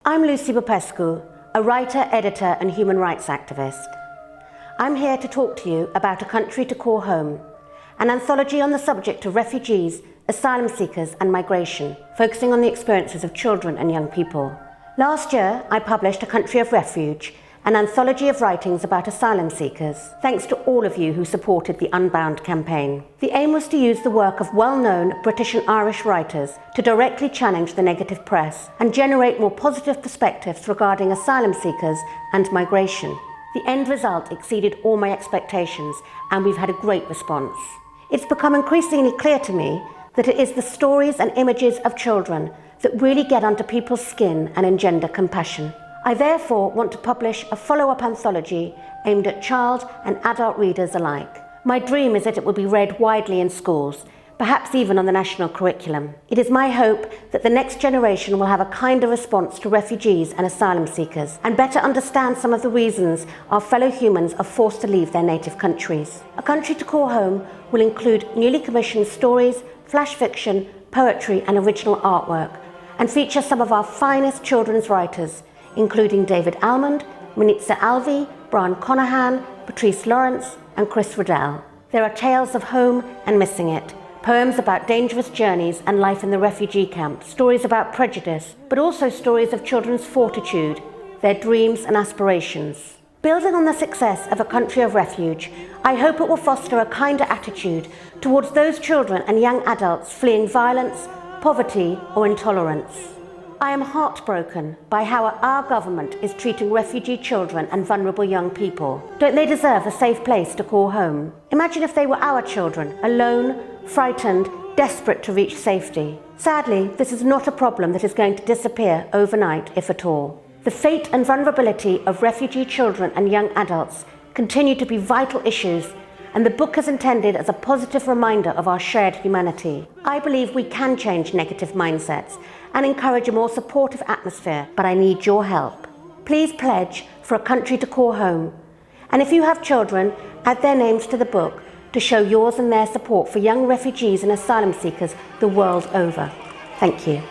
I'm Lucy Popescu, a writer, editor and human rights activist. I'm here to talk to you about A Country to Call Home, an anthology on the subject of refugees, asylum seekers and migration, focusing on the experiences of children and young people. Last year, I published A Country of Refuge, an anthology of writings about asylum seekers, thanks to all of you who supported the Unbound campaign. The aim was to use the work of well-known British and Irish writers to directly challenge the negative press and generate more positive perspectives regarding asylum seekers and migration. The end result exceeded all my expectations, and we've had a great response. It's become increasingly clear to me that it is the stories and images of children that really get under people's skin and engender compassion. I therefore want to publish a follow-up anthology aimed at child and adult readers alike. My dream is that it will be read widely in schools, perhaps even on the national curriculum. It is my hope that the next generation will have a kinder response to refugees and asylum seekers and better understand some of the reasons our fellow humans are forced to leave their native countries. A Country to Call Home will include newly commissioned stories, flash fiction, poetry and original artwork, and feature some of our finest children's writers, including David Almond, Munitza Alvi, Brian Conahan, Patrice Lawrence and Chris Riddell. There are tales of home and missing it, poems about dangerous journeys and life in the refugee camp, stories about prejudice, but also stories of children's fortitude, their dreams and aspirations. Building on the success of A Country of Refuge, I hope it will foster a kinder attitude towards those children and young adults fleeing violence, poverty or intolerance. I am heartbroken by how our government is treating refugee children and vulnerable young people. Don't they deserve a safe place to call home? Imagine if they were our children, alone, frightened, desperate to reach safety. Sadly, this is not a problem that is going to disappear overnight, if at all. The fate and vulnerability of refugee children and young adults continue to be vital issues, and the book is intended as a positive reminder of our shared humanity. I believe we can change negative mindsets and encourage a more supportive atmosphere, but I need your help. Please pledge for A Country to Call Home. And if you have children, add their names to the book to show yours and their support for young refugees and asylum seekers the world over. Thank you.